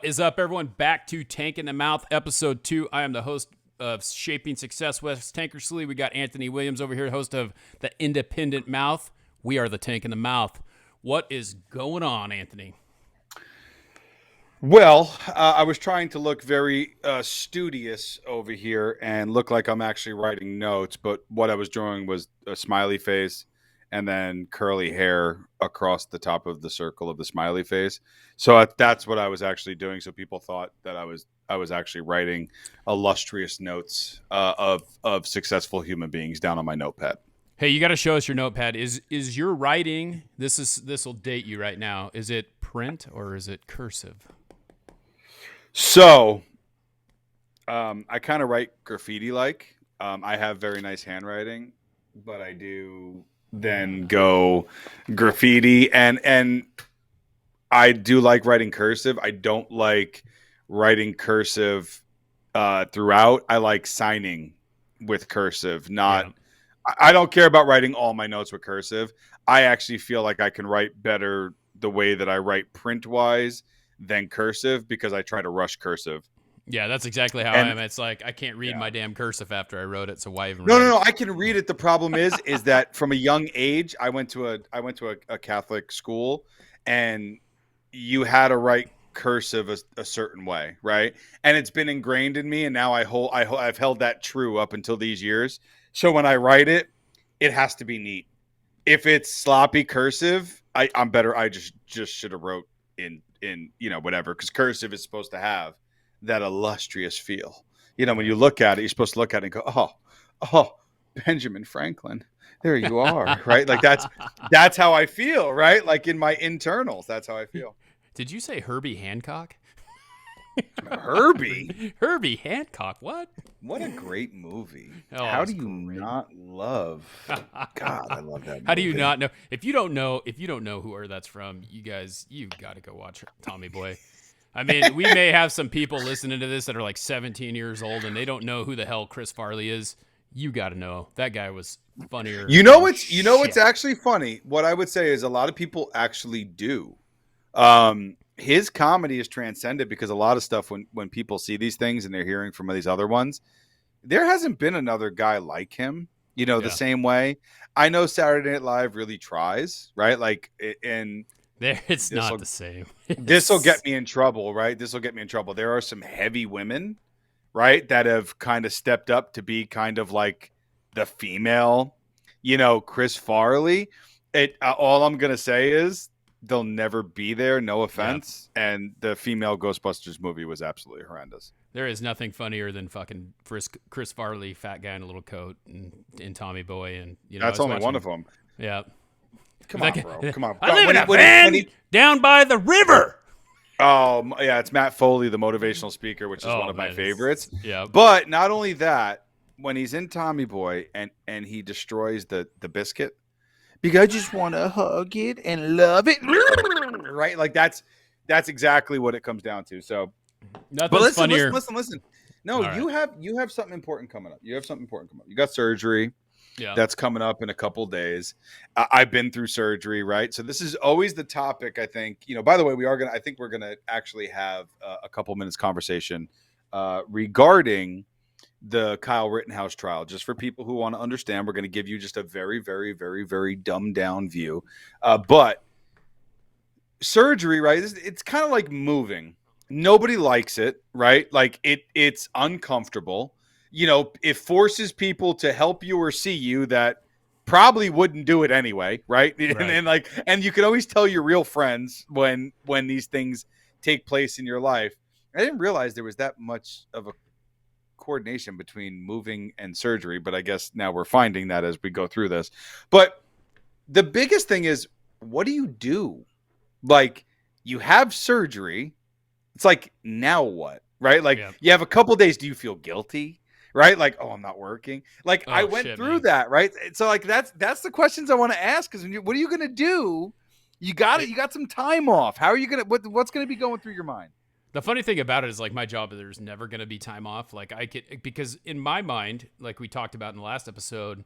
is up, everyone? Back to Tank in the Mouth, episode 2. I am the host of Shaping Success, Wes Tankersley. We got Anthony Williams over here, host of The Independent Mouth. We are the Tank in the Mouth. What is going on, Anthony? Well, I was trying to look very studious over here and look like I'm actually writing notes, but what I was drawing was a smiley face and then curly hair across the top of the circle of the smiley face. So that's what I was actually doing. So people thought that I was actually writing illustrious notes of successful human beings down on my notepad. Hey, you got to show us your notepad. Is your writing? This will date you right now. Is it print or is it cursive? So, I kind of write graffiti-like. I have very nice handwriting, but I do then go graffiti, and I do like writing cursive. I don't like writing cursive throughout. I like signing with cursive. I don't care about writing all my notes with cursive. I actually feel like I can write better the way that I write print-wise than cursive because I try to rush cursive. Yeah, that's exactly how I am. It's like I can't read my damn cursive after I wrote it, so why even? No. I can read it. The problem is that from a young age, I went to a Catholic school, and you had to write cursive a certain way, right? And it's been ingrained in me, and now I've held that true up until these years. So when I write it, it has to be neat. If it's sloppy cursive, I'm better. I just should have wrote in whatever, because cursive is supposed to have that illustrious feel. When you look at it, you're supposed to look at it and go, oh, Benjamin Franklin, there you are, right? Like that's how I feel, right? Like in my internals, that's how I feel. Did you say Herbie Hancock? Herbie Hancock, what a great movie. How do you not love God, I love that movie. How do you not know? If you don't know who that's from, you got to go watch Tommy Boy. I mean, we may have some people listening to this that are like 17 years old and they don't know who the hell Chris Farley is. You got to know. That guy was funnier. What's actually funny? What I would say is a lot of people actually do. His comedy is transcended because a lot of stuff when people see these things and they're hearing from these other ones, there hasn't been another guy like him, the same way. I know Saturday Night Live really tries, right? Like, and it's not the same. This will get me in trouble, right? This will get me in trouble. There are some heavy women, right, that have kind of stepped up to be kind of like the female, Chris Farley. All I'm going to say is, they'll never be there. No offense. Yeah. And the female Ghostbusters movie was absolutely horrendous. There is nothing funnier than fucking Chris Farley, fat guy in a little coat, and Tommy Boy, and that's only one of them. Yeah. Come on, bro. Come on. I live in a van down by the river. Oh yeah, it's Matt Foley, the motivational speaker, which is one of my favorites. Yeah. But not only that, when he's in Tommy Boy and he destroys the biscuit. Because I just want to hug it and love it, right? Like that's exactly what it comes down to. So, funnier. Listen. No, right. You have something important coming up. You got surgery. Yeah, that's coming up in a couple days. I've been through surgery, right? So this is always the topic. I think By the way, I think we're gonna actually have a couple minutes conversation regarding the Kyle Rittenhouse trial. Just for people who want to understand, we're going to give you just a very, very, very, very dumbed down view. But surgery, right? It's kind of like moving. Nobody likes it, right? Like it's uncomfortable. It forces people to help you or see you that probably wouldn't do it anyway, right? And you can always tell your real friends when these things take place in your life. I didn't realize there was that much of a coordination between moving and surgery, but I guess now we're finding that as we go through this. But the biggest thing is, what do you do? Like, you have surgery. It's like, now what? Right? Like, You have a couple days. Do you feel guilty? Right? Like, oh, I'm not working. Like, I went through that, right? So like, that's the questions I want to ask. Because what are you going to do? You got some time off. How are you going to, what's going to be going through your mind? The funny thing about it is, like, my job, there's never going to be time off. Like, because in my mind, like we talked about in the last episode,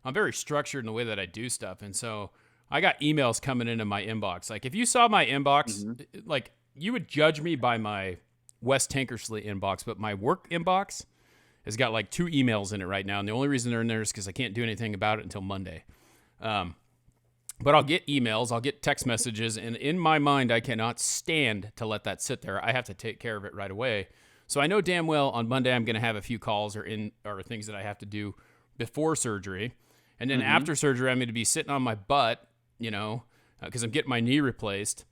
I'm very structured in the way that I do stuff. And so I got emails coming into my inbox. Like, if you saw my inbox, like, you would judge me by my Wes Tankersley inbox, but my work inbox has got like 2 emails in it right now. And the only reason they're in there is because I can't do anything about it until Monday. But I'll get emails, I'll get text messages, and in my mind, I cannot stand to let that sit there. I have to take care of it right away. So I know damn well on Monday I'm going to have a few calls or things that I have to do before surgery. And then after surgery, I'm going to be sitting on my butt, because I'm getting my knee replaced,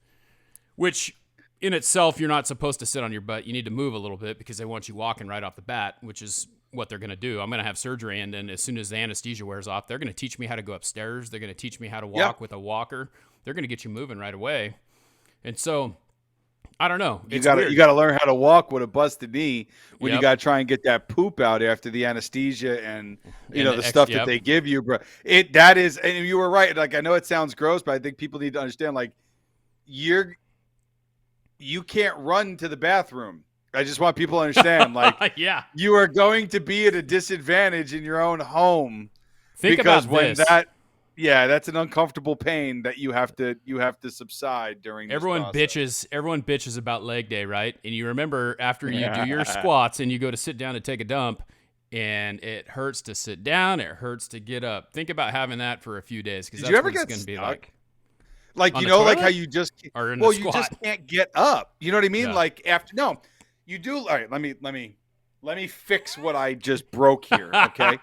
which in itself, you're not supposed to sit on your butt. You need to move a little bit because they want you walking right off the bat, which is what they're going to do. I'm going to have surgery, and then as soon as the anesthesia wears off, they're going to teach me how to go upstairs. They're going to teach me how to walk with a walker. They're going to get you moving right away. And so, I don't know. You got to learn how to walk with a busted knee when you got to try and get that poop out after the anesthesia and the stuff that they give you, bro. That is, and you were right. Like, I know it sounds gross, but I think people need to understand, like, you can't run to the bathroom. I just want people to understand, like, you are going to be at a disadvantage in your own home. Think because about when this. that's an uncomfortable pain that you have to subside during this process. Everyone bitches about leg day, right? And you remember after you do your squats and you go to sit down to take a dump, and it hurts to sit down, it hurts to get up. Think about having that for a few days, because that's what it's going to be like. Like, like how you just you just can't get up. You know what I mean? Yeah. Like you do. All right, let me fix what I just broke here. Okay.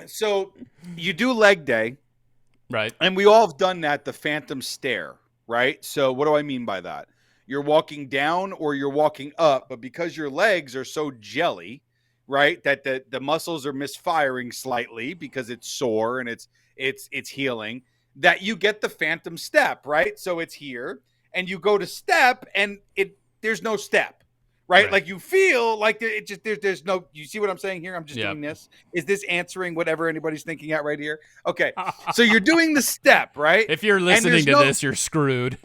So you do leg day. Right. And we all have done that, the phantom stare, right? So what do I mean by that? You're walking down or you're walking up, but because your legs are so jelly, right, that the muscles are misfiring slightly because it's sore and it's healing, that you get the phantom step, right? So it's here and you go to step and there's no step. Right? Like you feel like there's no, you see what I'm saying here? I'm just doing this. Is this answering whatever anybody's thinking at right here? Okay. So you're doing the step, right? If you're listening to this, you're screwed.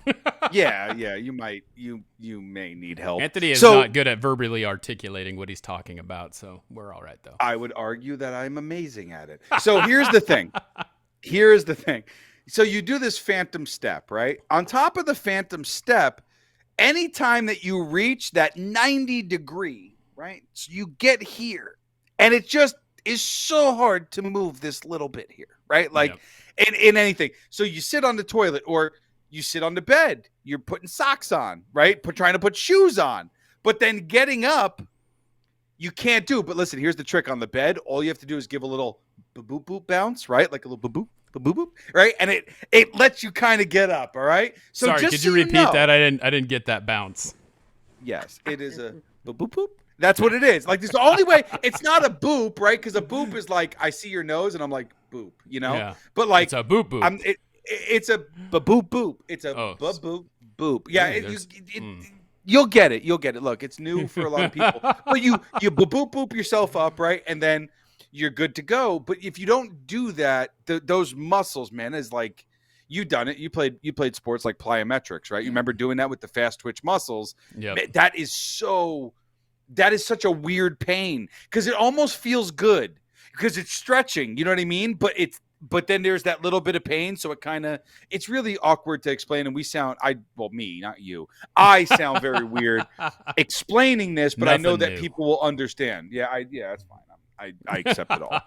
yeah. You may need help. Anthony is not good at verbally articulating what he's talking about. So we're all right though. I would argue that I'm amazing at it. So here's the thing. So you do this phantom step, right? On top of the phantom step, anytime that you reach that 90 degree, right? So you get here and it just is so hard to move this little bit here, right? Like in anything. So you sit on the toilet or you sit on the bed, you're putting socks on, right? Trying to put shoes on, but then getting up, you can't do. But listen, here's the trick on the bed. All you have to do is give a little boop boop bounce, right? Like a little boop boop, right? And it lets you kind of get up, all right? So sorry, could you repeat that? I didn't get that bounce. Yes, it is a boop boop. That's what it is. Like, there's the only way. It's not a boop, right? Because a boop is like, I see your nose and I'm like, boop, Yeah. But like, it's a boop boop. It's a boop boop. It's a boop boop. Yeah, You'll get it. You'll get it. Look, it's new for a lot of people. But you boop boop yourself up, right? And then you're good to go. But if you don't do that, those muscles, man, is like, you done it. You played sports like plyometrics, right? You remember doing that with the fast twitch muscles. Yeah. That is such a weird pain because it almost feels good because it's stretching. You know what I mean? But then there's that little bit of pain. So it's really awkward to explain. And me, not you. I sound very weird explaining this, but I know that people will understand. Yeah, that's fine. I accept it all.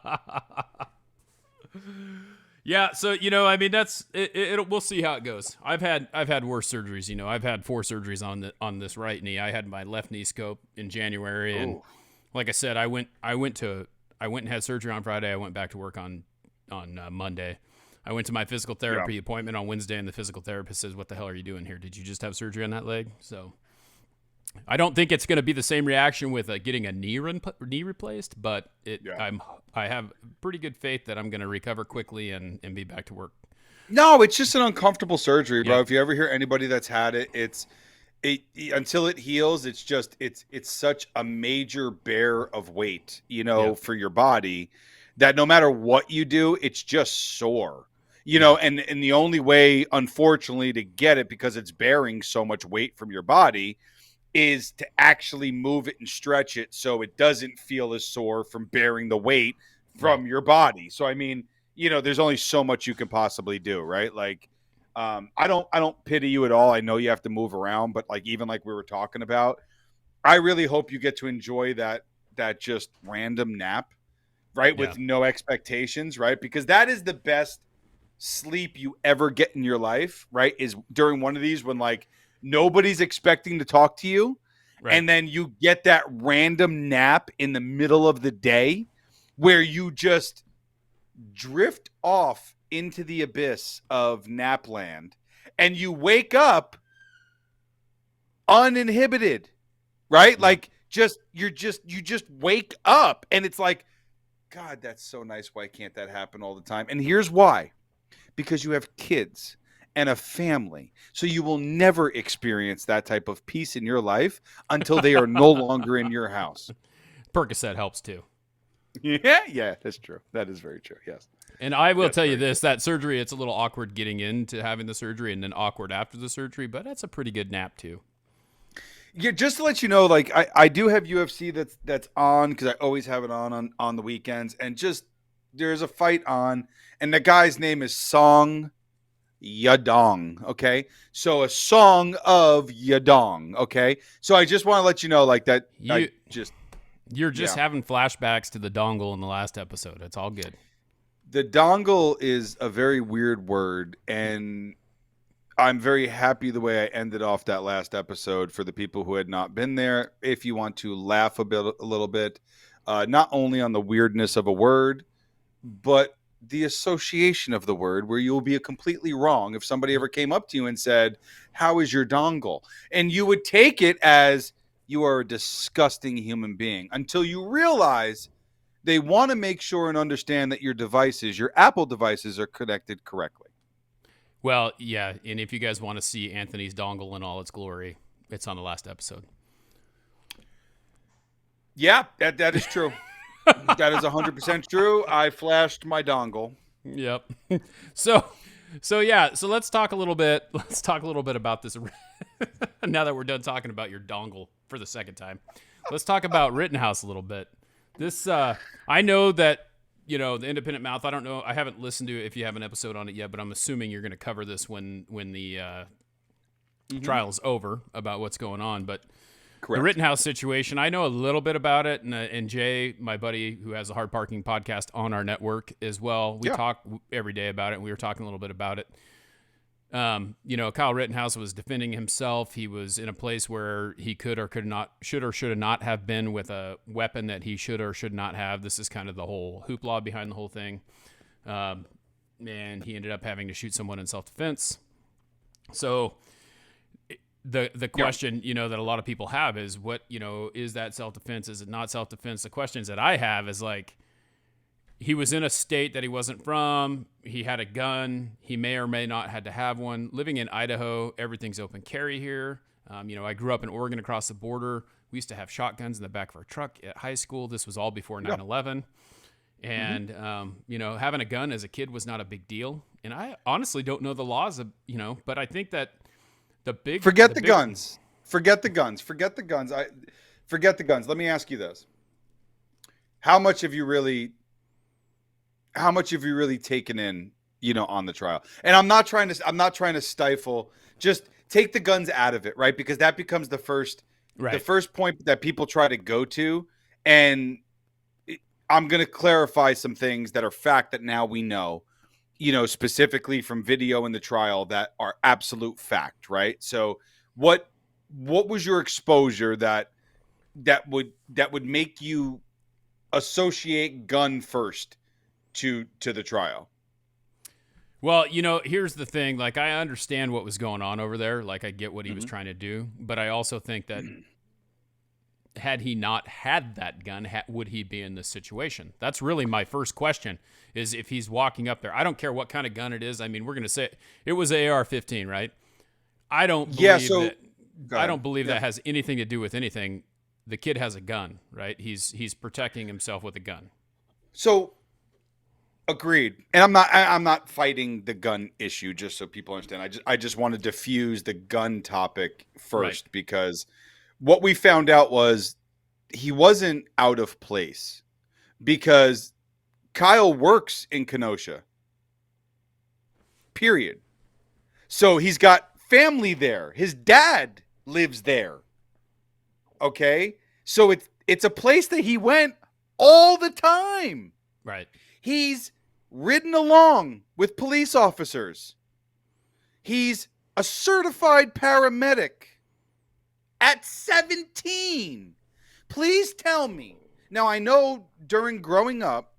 Yeah, so I mean that's it. We'll see how it goes. I've had worse surgeries. I've had 4 surgeries on this right knee. I had my left knee scope in January, and like I said, I went and had surgery on Friday. I went back to work on Monday. I went to my physical therapy appointment on Wednesday, and the physical therapist says, "What the hell are you doing here? Did you just have surgery on that leg?" So I don't think it's going to be the same reaction with getting a knee replaced, but I have pretty good faith that I'm going to recover quickly and be back to work. No, it's just an uncomfortable surgery, bro. If you ever hear anybody that's had it, until it heals, it's such a major bear of weight, for your body that no matter what you do, it's just sore. And the only way, unfortunately, to get it because it's bearing so much weight from your body is to actually move it and stretch it so it doesn't feel as sore from bearing the weight from your body. So, I mean, there's only so much you can possibly do, right? Like, I don't pity you at all. I know you have to move around, but like, even like we were talking about, I really hope you get to enjoy that just random nap, right? Yeah. With no expectations, right? Because that is the best sleep you ever get in your life, right? Is during one of these when like nobody's expecting to talk to you, Right. and then you get that random nap in the middle of the day where you just drift off into the abyss of napland and you wake up uninhibited, right? Yep. Like you just wake up and it's like, God, that's so nice. Why can't that happen all the time? And here's why. Because you have kids and a family. So you will never experience that type of peace in your life until they are no longer in your house. Percocet helps too. Yeah, that's true. That is very true. Yes. And I will That's tell you very this, that surgery, it's a little awkward getting into having the surgery and then awkward after the surgery, but that's a pretty good nap too. Yeah, just to let you know, like I do have UFC that's on because I always have it on the weekends, and just there's a fight on, and the guy's name is Song Yadong. Okay, so a song of Yadong. Okay, so I just want to let you know, like that. I You just you're just yeah, having flashbacks to the dongle in the last episode. It's all good. the dongle is a very weird word, and I'm very happy the way I ended off that last episode for the people who had not been there. If you want to laugh a little bit, not only on the weirdness of a word, but the association of the word, where you'll be completely wrong if somebody ever came up to you and said, "How is your dongle?" And you would take it as you are a disgusting human being until you realize they want to make sure and understand that your devices, your Apple devices, are connected correctly. Well, yeah, and if you guys want to see Anthony's dongle in all its glory, it's on the last episode. Yeah, that is true. That is 100% true. I flashed my dongle. Yep. So yeah, so let's talk a little bit. Let's talk a little bit about this. Now that we're done talking about your dongle for the second time, let's talk about Rittenhouse a little bit. This I know that the Independent Mouth. I don't know. I haven't listened to it if you have an episode on it yet, but I'm assuming you're going to cover this when the trial's over about what's going on. But the Correct. Rittenhouse situation, I know a little bit about it, and Jay, my buddy who has a Hard Parking podcast on our network as well, we talk every day about it, and we were talking a little bit about it. Kyle Rittenhouse was defending himself. He was in a place where he should or should not have been with a weapon that he should or should not have. This is kind of the whole hoopla behind the whole thing. And he ended up having to shoot someone in self-defense. So the question, that a lot of people have is what, is that self-defense? Is it not self-defense? The questions that I have is like, he was in a state that he wasn't from. He had a gun. He may or may not had to have one. Living in Idaho, everything's open carry here. I grew up in Oregon across the border. We used to have shotguns in the back of our truck at high school. This was all before 9/11. And, having a gun as a kid was not a big deal. And I honestly don't know the laws of, but I think that Forget the guns. Forget the guns. Forget the guns. Forget the guns. Let me ask you this. How much have you really taken in, on the trial? And I'm not trying to stifle, just take the guns out of it, right? Because that becomes the first point that people try to go to. And I'm going to clarify some things that are fact that now we know, specifically from video in the trial that are absolute fact, right? So what was your exposure that would make you associate gun first to the trial? Well, here's the thing. Like, I understand what was going on over there. Like, I get what he was trying to do. But I also think that had he not had that gun, would he be in this situation? That's really my first question, is if he's walking up there. I don't care what kind of gun it is. I mean, we're going to say it was AR-15, right? I don't believe that has anything to do with anything. The kid has a gun, right? He's protecting himself with a gun. So agreed. And I'm not fighting the gun issue, just so people understand. I just want to diffuse the gun topic first, because what we found out was he wasn't out of place, because Kyle works in Kenosha. Period. So he's got family there. His dad lives there. Okay, so it's a place that he went all the time. Right. He's ridden along with police officers. He's a certified paramedic at 17. Please tell me. Now, I know during growing up,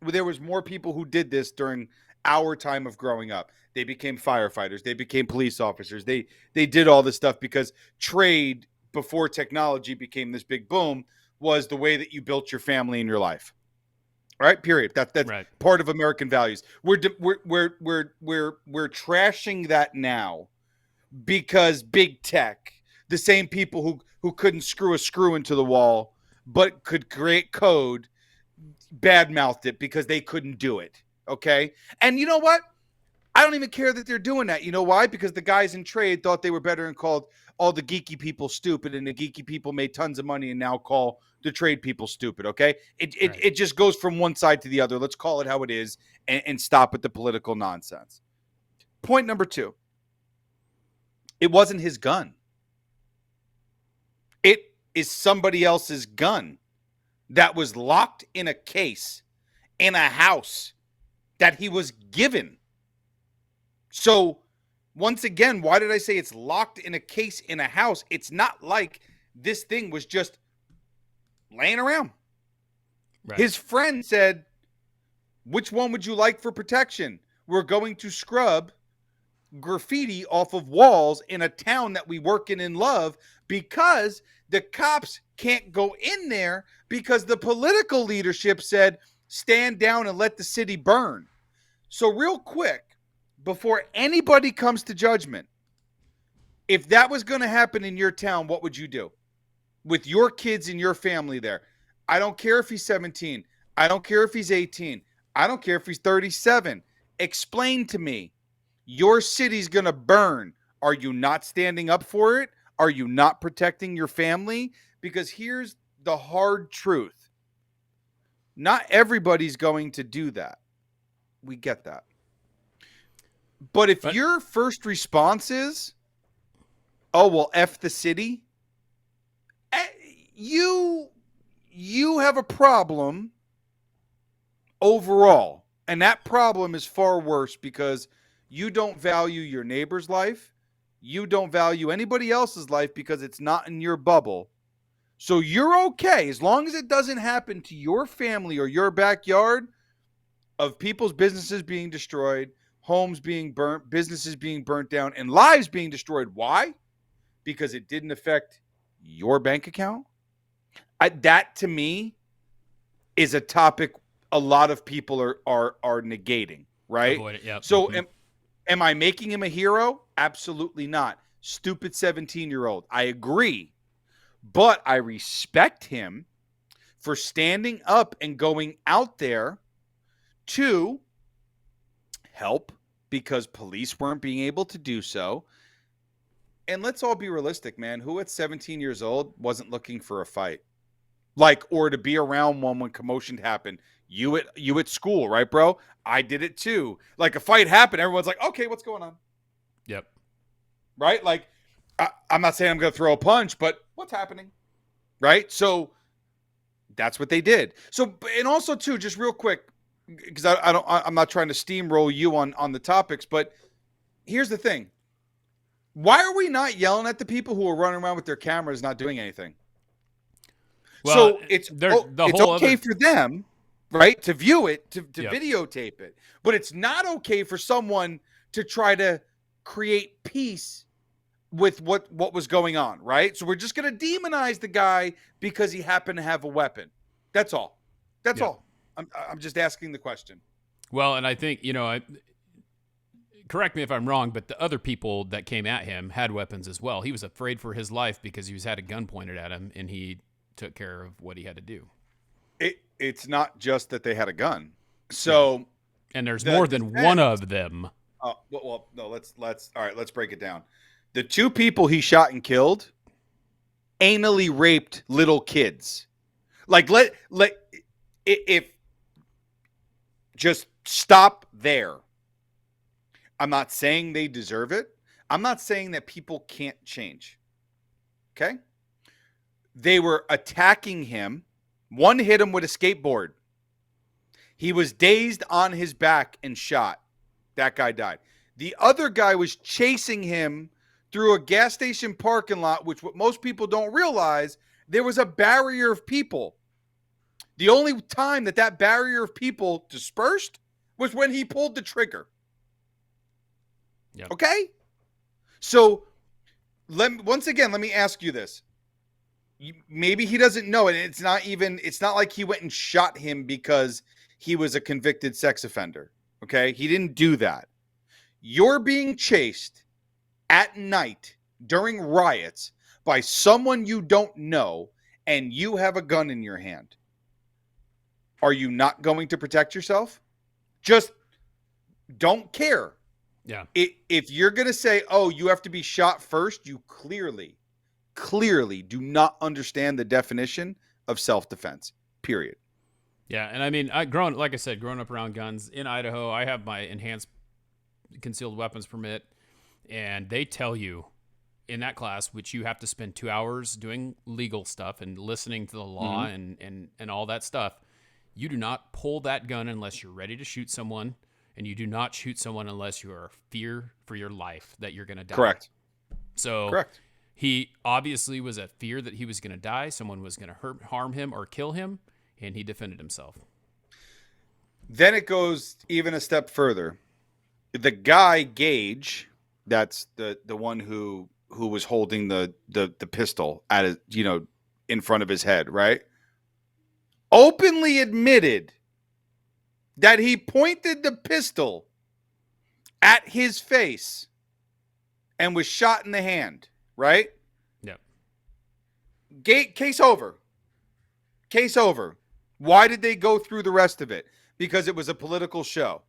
there was more people who did this during our time of growing up. They became firefighters. They became police officers. They did all this stuff because trade, before technology became this big boom, was the way that you built your family and your life. All right, period. That's Right. part of American values. We're trashing that now because big tech, the same people who couldn't screw a screw into the wall but could create code, badmouthed it because they couldn't do it. Okay, and you know what? I don't even care that they're doing that. You know why? Because the guys in trade thought they were better and called all the geeky people stupid, and the geeky people made tons of money and now call the trade people stupid. Okay, it just goes from one side to the other. Let's call it how it is and stop with the political nonsense. Point number 2. It wasn't his gun. It is somebody else's gun that was locked in a case in a house that he was given. So, once again, why did I say it's locked in a case in a house? It's not like this thing was just laying around. Right. His friend said, which one would you like for protection? We're going to scrub graffiti off of walls in a town that we work in and love because the cops can't go in there because the political leadership said, stand down and let the city burn. So real quick, before anybody comes to judgment, if that was going to happen in your town, what would you do with your kids and your family there? I don't care if he's 17. I don't care if he's 18. I don't care if he's 37. Explain to me. Your city's going to burn. Are you not standing up for it? Are you not protecting your family? Because here's the hard truth. Not everybody's going to do that. We get that. But if your first response is, oh, well, F the city, you have a problem overall. And that problem is far worse because you don't value your neighbor's life. You don't value anybody else's life because it's not in your bubble. So you're okay as long as it doesn't happen to your family or your backyard of people's businesses being destroyed, homes being burnt, businesses being burnt down, and lives being destroyed. Why? Because it didn't affect your bank account. That to me is a topic a lot of people are negating, right? Avoid it, yep. So am I making him a hero? Absolutely not. Stupid 17-year-old. I agree. But I respect him for standing up and going out there to help because police weren't being able to do so. And let's all be realistic, man. Who at 17 years old wasn't looking for a fight? Like, or to be around one when commotion happened. You at school, right, bro? I did it too. Like a fight happened, everyone's like, okay, what's going on? Yep. Right? Like, I'm not saying I'm going to throw a punch, but what's happening? Right? So that's what they did. So, and also too, just real quick, because I'm not trying to steamroll you on the topics, but here's the thing. Why are we not yelling at the people who are running around with their cameras not doing anything? Well, so it's okay for them, right, to view it, to videotape it. But it's not okay for someone to try to create peace with what was going on, right? So we're just going to demonize the guy because he happened to have a weapon. That's all. That's all. I'm just asking the question. Well, and I think, correct me if I'm wrong, but the other people that came at him had weapons as well. He was afraid for his life because he had a gun pointed at him, and he took care of what he had to do. It's not just that they had a gun. So, and there's more than one of them. Oh, well, no, let's all right, let's break it down. The 2 people he shot and killed anally raped little kids. Like if just stop there. I'm not saying they deserve it. I'm not saying that people can't change. Okay? They were attacking him. One hit him with a skateboard. He was dazed on his back and shot. That guy died. The other guy was chasing him through a gas station parking lot, which what most people don't realize, there was a barrier of people. The only time that barrier of people dispersed was when he pulled the trigger. Yep. Okay? So, once again, let me ask you this. Maybe he doesn't know it. It's not like he went and shot him because he was a convicted sex offender. Okay? He didn't do that. You're being chased at night during riots by someone you don't know, and you have a gun in your hand. Are you not going to protect yourself? Just don't care. Yeah. If you're going to say, oh, you have to be shot first, you clearly do not understand the definition of self-defense, period. Yeah. And I mean, growing up around guns in Idaho, I have my enhanced concealed weapons permit, and they tell you in that class, which you have to spend 2 hours doing legal stuff and listening to the law and all that stuff, you do not pull that gun unless you're ready to shoot someone, and you do not shoot someone unless you are fear for your life that you're going to die. Correct. So Correct. He obviously was at fear that he was going to die, someone was going to harm him or kill him, and he defended himself. Then it goes even a step further. The guy Gage, that's the one who was holding the pistol at his, in front of his head, right? Openly admitted that he pointed the pistol at his face and was shot in the hand, right? Yep. Case over. Case over. Why did they go through the rest of it? Because it was a political show.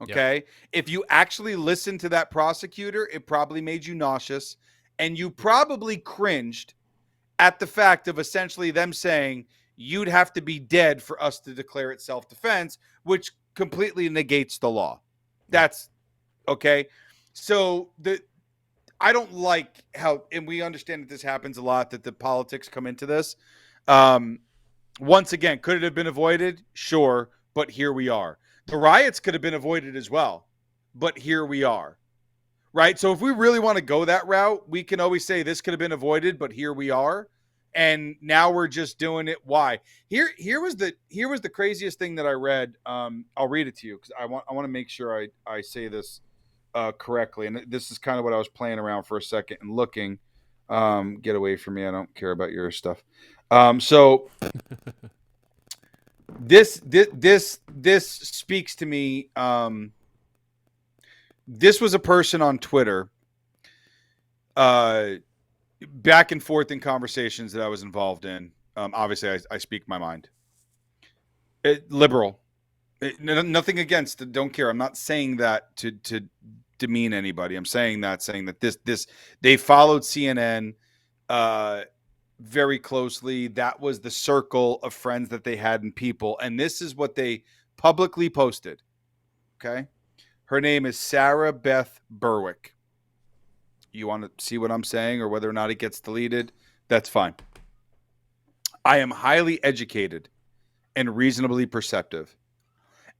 Okay? Yep. If you actually listened to that prosecutor, it probably made you nauseous, and you probably cringed at the fact of essentially them saying you'd have to be dead for us to declare it self-defense, which completely negates the law. That's okay. So I don't like how, and we understand that this happens a lot, that the politics come into this. Once again, could it have been avoided? Sure, but here we are. The riots could have been avoided as well, but here we are. Right? So if we really want to go that route, we can always say this could have been avoided, but here we are. And now we're just doing it. Why? Here was the craziest thing that I read. I'll read it to you because I want to make sure I say this correctly. And this is kind of what I was playing around for a second and looking. Get away from me. I don't care about your stuff. So this speaks to me. This was a person on Twitter. Back and forth in conversations that I was involved in. Obviously, I speak my mind. Liberal. Nothing against it. Don't care. I'm not saying that to demean anybody. I'm saying that this they followed CNN very closely. That was the circle of friends that they had and people. And this is what they publicly posted. Okay. Her name is Sarah Beth Berwick. You want to see what I'm saying or whether or not it gets deleted? That's fine. I am highly educated and reasonably perceptive.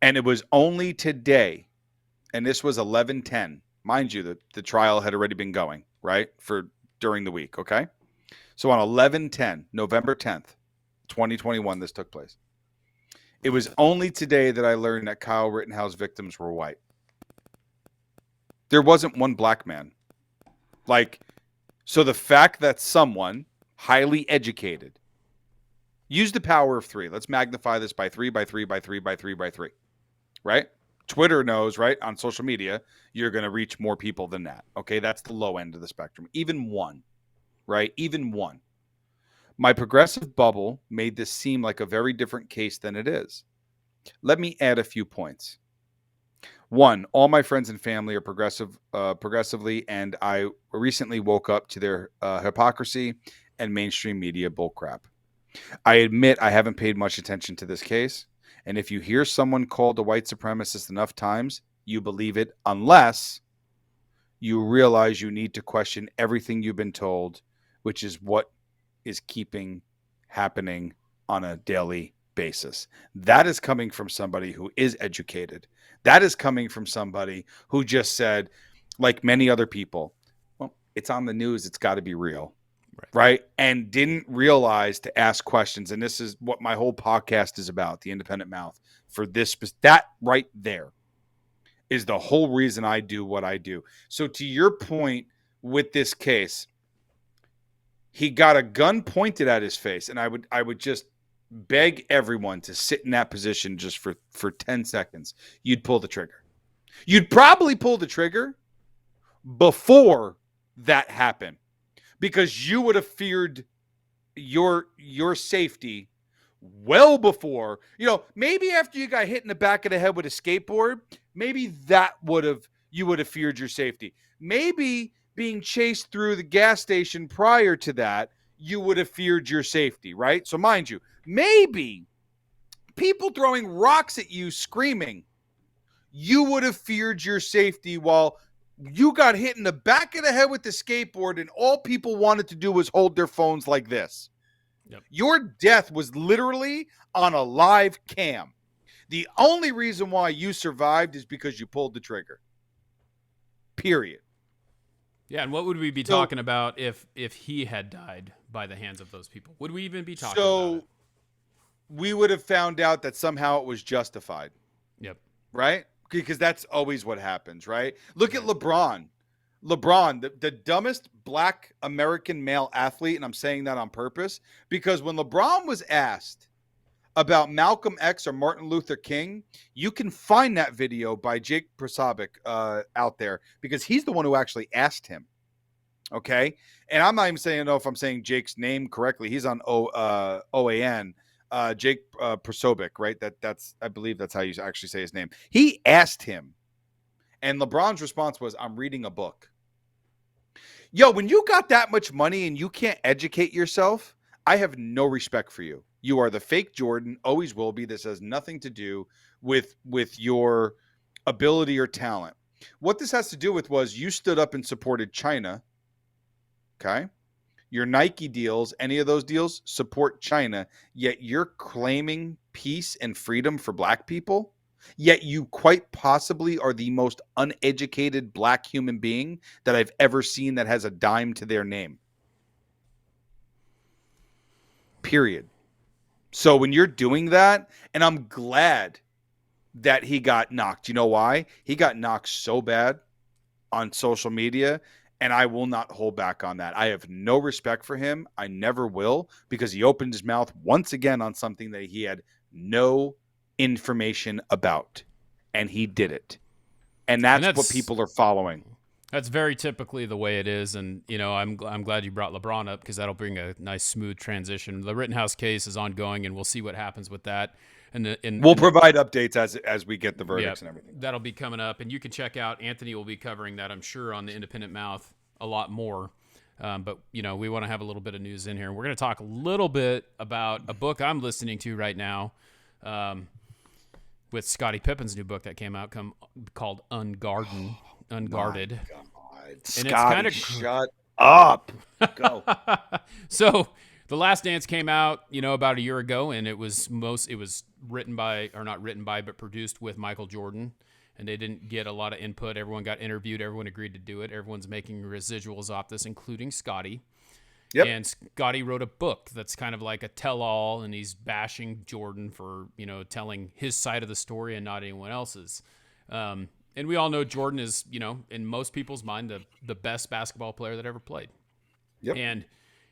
And it was only today, and this was 11/10. Mind you, the trial had already been going, right, for during the week, okay? So on 11/10, November 10th, 2021, this took place. It was only today that I learned that Kyle Rittenhouse victims were white. There wasn't one black man. So the fact that someone highly educated, use the power of 3. Let's magnify this by 3, by 3, by 3, by 3, by 3, right? Twitter knows, right? On social media, you're going to reach more people than that. Okay. That's the low end of the spectrum. Even one, right? Even one. My progressive bubble made this seem like a very different case than it is. Let me add a few points. 1, all my friends and family are progressively, and I recently woke up to their hypocrisy and mainstream media bullcrap. I admit I haven't paid much attention to this case, and if you hear someone called a white supremacist enough times, you believe it unless you realize you need to question everything you've been told, which is what is keeping happening on a daily basis. That is coming from somebody who is educated. That is coming from somebody who just said, like many other people, well, it's on the news, it's got to be real. Right. And didn't realize to ask questions. And this is what my whole podcast is about, the Independent Mouth. For this, that right there is the whole reason I do what I do. So to your point with this case, he got a gun pointed at his face, and I would just beg everyone to sit in that position just for 10 seconds. You'd pull the trigger. You'd probably pull the trigger before that happened, because you would have feared your safety well before, maybe after you got hit in the back of the head with a skateboard, maybe you would have feared your safety. Maybe being chased through the gas station prior to that, you would have feared your safety, right? So mind you, maybe people throwing rocks at you screaming, you would have feared your safety while you got hit in the back of the head with the skateboard and all people wanted to do was hold their phones like this. Yep. Your death was literally on a live cam. The only reason why you survived is because you pulled the trigger. Period. Yeah, and what would we be talking about if he had died by the hands of those people? Would we even be talking about it? We would have found out that somehow it was justified. Yep. Right? Because that's always what happens, right? Look at LeBron. LeBron, the dumbest black American male athlete, and I'm saying that on purpose, because when LeBron was asked about Malcolm X or Martin Luther King, you can find that video by Jake Prosovic out there, because he's the one who actually asked him. Okay? And I'm not even saying, if I'm saying Jake's name correctly. He's on OAN. Jake Prosovic, right? I believe that's how you actually say his name. He asked him, and LeBron's response was, "I'm reading a book." Yo, when you got that much money and you can't educate yourself, I have no respect for you. You are the fake Jordan, always will be. This has nothing to do with your ability or talent. What this has to do with was you stood up and supported China. Okay? Your Nike deals, any of those deals, support China, yet you're claiming peace and freedom for black people, yet you quite possibly are the most uneducated black human being that I've ever seen that has a dime to their name. Period. So when you're doing that, and I'm glad that he got knocked. You know why? He got knocked so bad on social media, and I will not hold back on that. I have no respect for him. I never will, because he opened his mouth once again on something that he had no information about, and he did it. And that's what people are following. That's very typically the way it is, and I'm glad you brought LeBron up, because that'll bring a nice smooth transition. The Rittenhouse case is ongoing, and we'll see what happens with that. And we'll provide updates as we get the verdicts and everything. That'll be coming up, and you can check out, Anthony will be covering that, I'm sure, on the Independent Mouth a lot more. But we want to have a little bit of news in here. And we're going to talk a little bit about a book I'm listening to right now, with Scottie Pippen's new book that came out called Unguarded. My God. And Scotty, it's shut up. Go. So The Last Dance came out, about a year ago, and it was written by, or not written by, but produced with Michael Jordan. And they didn't get a lot of input. Everyone got interviewed. Everyone agreed to do it. Everyone's making residuals off this, including Scotty. Yep. And Scotty wrote a book that's kind of like a tell-all, and he's bashing Jordan for, telling his side of the story and not anyone else's. And we all know Jordan is, in most people's mind, the best basketball player that ever played. Yep. And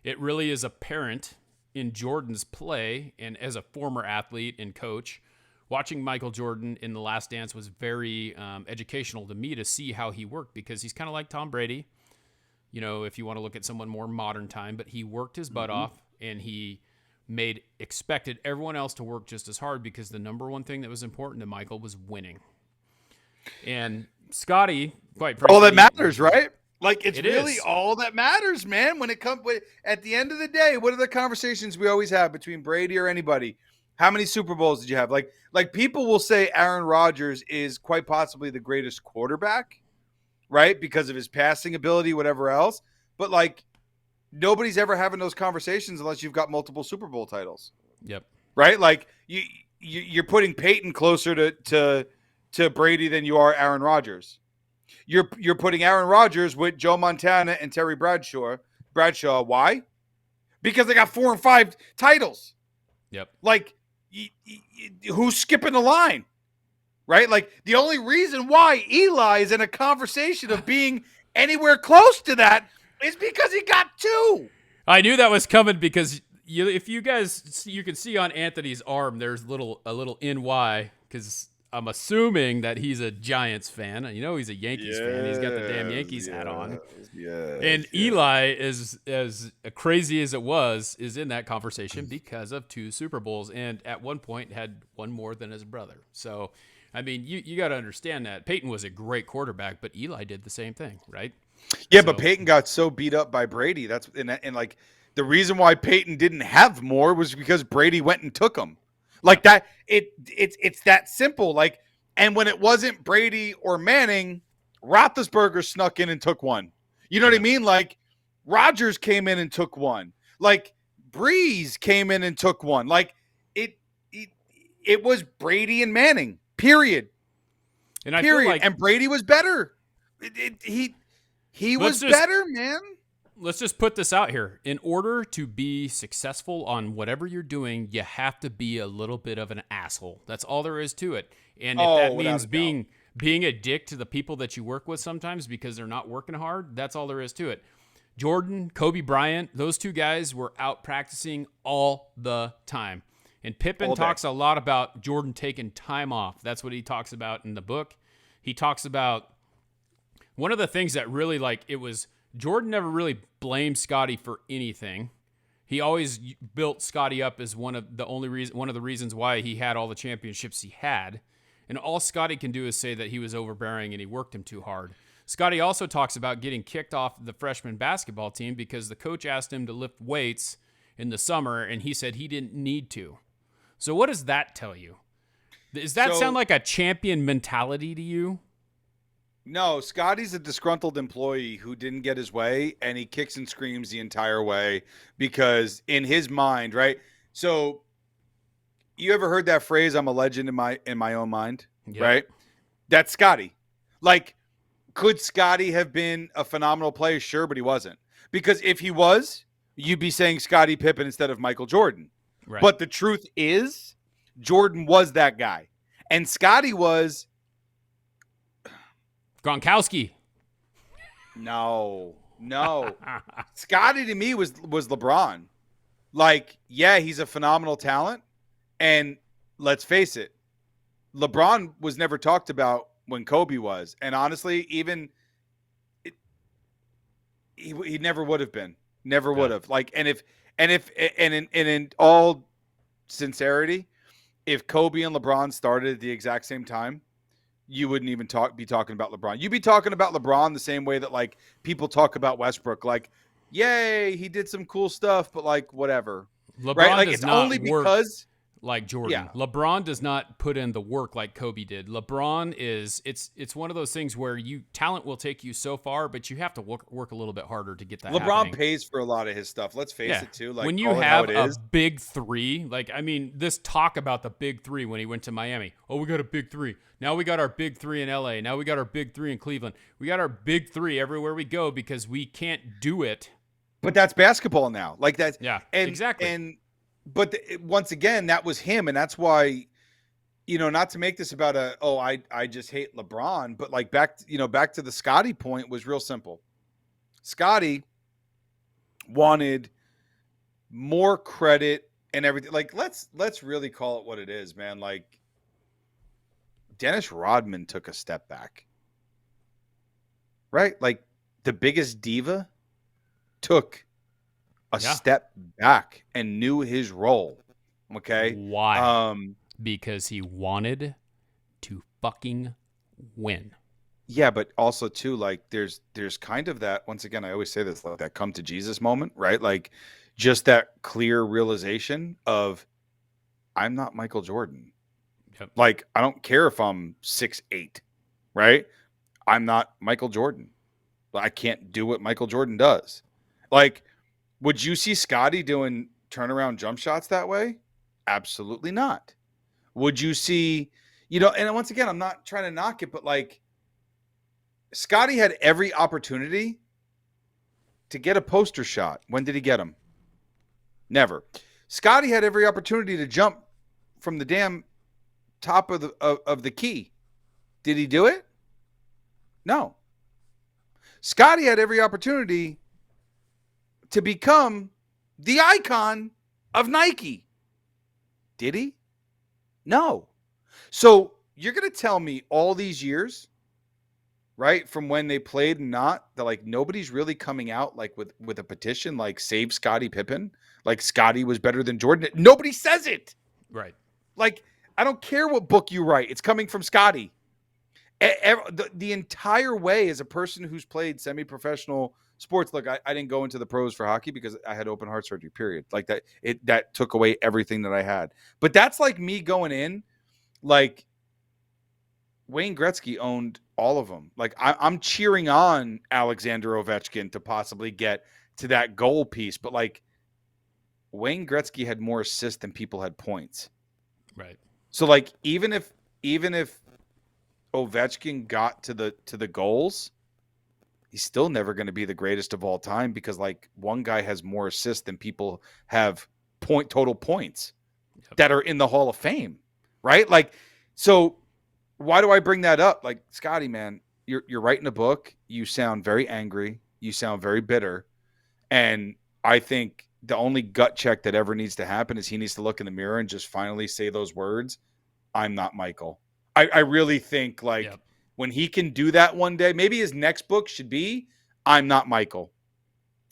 it really is apparent in Jordan's play, and as a former athlete and coach, watching Michael Jordan in The Last Dance was very educational to me to see how he worked, because he's kind of like Tom Brady, if you want to look at someone more modern time, but he worked his butt off, and he expected everyone else to work just as hard, because the number one thing that was important to Michael was winning. And Scotty, quite frankly, all that matters, right? Like, it's really is all that matters, man. When it comes, at the end of the day, what are the conversations we always have between Brady or anybody? How many Super Bowls did you have? Like people will say Aaron Rodgers is quite possibly the greatest quarterback, right? Because of his passing ability, whatever else. But nobody's ever having those conversations unless you've got multiple Super Bowl titles. Yep. Right? Like you're putting Peyton closer to Brady than you are Aaron Rodgers. You're putting Aaron Rodgers with Joe Montana and Terry Bradshaw. Why? Because they got 4 and 5 titles. Yep. Like, who's skipping the line? Right? Like, the only reason why Eli is in a conversation of being anywhere close to that is because he got 2. I knew that was coming because if you guys, you can see on Anthony's arm, there's a little NY, because I'm assuming that he's a Giants fan. You know he's a Yankees fan. He's got the damn Yankees hat on. And Eli, is as crazy as it was, is in that conversation because of 2 Super Bowls, and at one point had one more than his brother. So, I mean, you got to understand that. Peyton was a great quarterback, but Eli did the same thing, right? Yeah, but Peyton got so beat up by Brady. That's and like the reason why Peyton didn't have more was because Brady went and took him. Like that, it's that simple. Like, and when it wasn't Brady or Manning, Roethlisberger snuck in and took one. You know what I mean? Like, Rodgers came in and took one. Like, Breeze came in and took one. Like, it was Brady and Manning. Period. And I period. Feel like, and Brady was better. He was better, man. Let's just put this out here. In order to be successful on whatever you're doing, you have to be a little bit of an asshole. That's all there is to it. And if that means being a dick to the people that you work with sometimes because they're not working hard, that's all there is to it. Jordan, Kobe Bryant, those 2 guys were out practicing all the time. And Pippen talks a lot about Jordan taking time off. That's what he talks about in the book. He talks about one of the things that really, like, it was Jordan never really blamed Scotty for anything. He always built Scotty up as one of the reasons why he had all the championships he had. And all Scotty can do is say that he was overbearing and he worked him too hard. Scotty also talks about getting kicked off the freshman basketball team because the coach asked him to lift weights in the summer and he said he didn't need to. So what does that tell you? Does that sound like a champion mentality to you? No, Scotty's a disgruntled employee who didn't get his way, and he kicks and screams the entire way because in his mind, right? So you ever heard that phrase, I'm a legend in my own mind, right? That's Scotty. Like, could Scotty have been a phenomenal player? Sure, but he wasn't. Because if he was, you'd be saying Scottie Pippen instead of Michael Jordan. Right. But the truth is, Jordan was that guy. And Scotty was Gronkowski. No. Scotty to me was LeBron. Like, yeah, he's a phenomenal talent. And let's face it, LeBron was never talked about when Kobe was. And honestly, even he never would have been. Never would have. Like, and in all sincerity, if Kobe and LeBron started at the exact same time, you wouldn't even be talking about LeBron. You'd be talking about LeBron the same way that, like, people talk about Westbrook. Like, yay, he did some cool stuff, but, like, whatever. LeBron right? Like, does it's not only work because like Jordan. Yeah. LeBron does not put in the work like Kobe did. LeBron is it's one of those things where talent will take you so far, but you have to work a little bit harder to get that. LeBron happening. Pays for a lot of his stuff. Let's face it too. Like, when you have a big 3, like, I mean, this talk about the big 3 when he went to Miami. Oh, we got a big 3. Now we got our big 3 in LA. Now we got our big 3 in Cleveland. We got our big 3 everywhere we go because we can't do it. But that's basketball now. Like, that's exactly. But once again, that was him, and that's why, not to make this about I just hate LeBron, but like back to the Scotty point was real simple. Scotty wanted more credit and everything. Like, let's really call it what it is, man. Like, Dennis Rodman took a step back, right? Like, the biggest diva took a step back and knew his role. Okay. Why? Because he wanted to fucking win. Yeah, but also too, like, there's kind of that, once again, I always say this, like, that come to Jesus moment, right? Like, just that clear realization of, I'm not Michael Jordan. Yep. Like, I don't care if I'm 6'8", right? I'm not Michael Jordan. I can't do what Michael Jordan does. Like, Would you see Scotty doing turnaround jump shots that way? Absolutely not. Would you see, and once again, I'm not trying to knock it, but like Scotty had every opportunity to get a poster shot. When did he get them? Never. Scotty had every opportunity to jump from the damn top of the key. Did he do it? No. Scotty had every opportunity to become the icon of Nike. Did he? No. So you're going to tell me all these years, right, from when they played and not, that like nobody's really coming out like with a petition like save Scottie Pippen, like Scotty was better than Jordan. Nobody says it. Right. Like, I don't care what book you write. It's coming from Scotty. The entire way, as a person who's played semi-professional sports, look, I didn't go into the pros for hockey because I had open heart surgery, period. Like that took away everything that I had. But that's like me going in, like Wayne Gretzky owned all of them. Like I'm cheering on Alexander Ovechkin to possibly get to that goal piece. But like Wayne Gretzky had more assists than people had points. Right. So like even if Ovechkin got to the goals, he's still never going to be the greatest of all time because like one guy has more assists than people have total points that are in the Hall of Fame, right? Like, so why do I bring that up? Like, Scotty, man, you're writing a book. You sound very angry. You sound very bitter. And I think the only gut check that ever needs to happen is he needs to look in the mirror and just finally say those words. I'm not Michael. I really think like when he can do that one day, maybe his next book should be I'm Not Michael.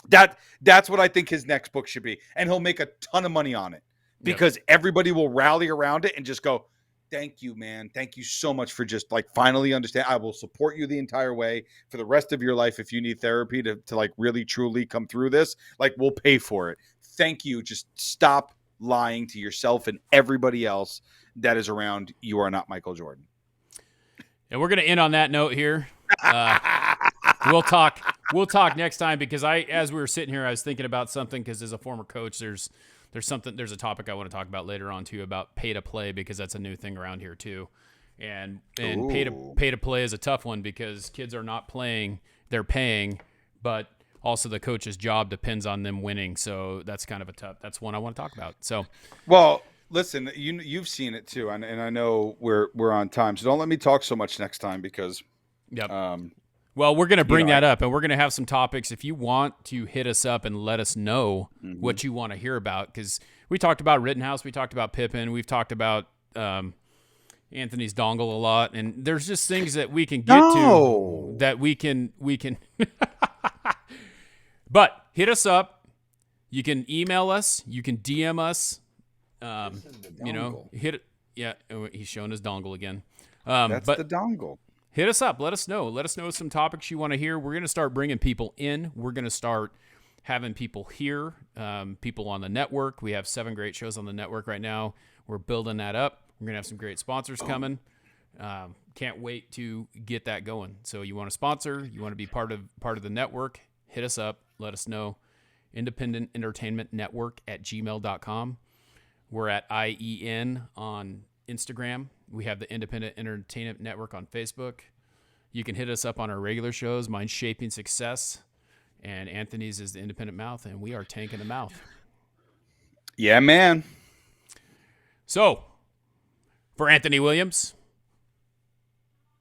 That's what I think his next book should be. And he'll make a ton of money on it because everybody will rally around it and just go, thank you, man. Thank you so much for just like finally understand. I will support you the entire way for the rest of your life. If you need therapy to like really truly come through this, like we'll pay for it. Thank you. Just stop lying to yourself and everybody else that is around. You are not Michael Jordan. And we're going to end on that note here. We'll talk next time because as we were sitting here, I was thinking about something because as a former coach, there's a topic I want to talk about later on too about pay to play because that's a new thing around here too. And pay to play is a tough one because kids are not playing, they're paying, but also the coach's job depends on them winning. So that's kind of that's one I want to talk about. So, well, listen, you've seen it too, and I know we're on time, so don't let me talk so much next time because. Yep. Well, we're going to bring that up, and we're going to have some topics. If you want to hit us up and let us know what you want to hear about, because we talked about Rittenhouse, we talked about Pippen, we've talked about Anthony's dongle a lot, and there's just things that we can get to that we can. But hit us up. You can email us. You can DM us. Hit it. Yeah, he's showing his dongle again. That's the dongle. Hit us up. Let us know. Let us know some topics you want to hear. We're going to start bringing people in. We're going to start having people here, people on the network. We have 7 great shows on the network right now. We're building that up. We're going to have some great sponsors coming. Can't wait to get that going. So you want to sponsor, you want to be part of the network, hit us up. Let us know. Independent Entertainment Network at gmail.com. We're at IEN on Instagram. We have the Independent Entertainment Network on Facebook. You can hit us up on our regular shows. Mine's Shaping Success, and Anthony's is the Independent Mouth, and we are Tanking the Mouth. Yeah, man. So, for Anthony Williams,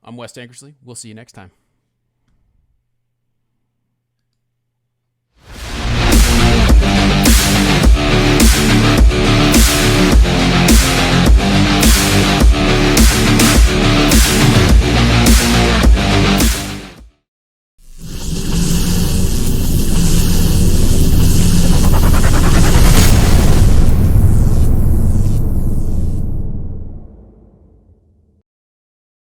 I'm Wes Tankersley. We'll see you next time.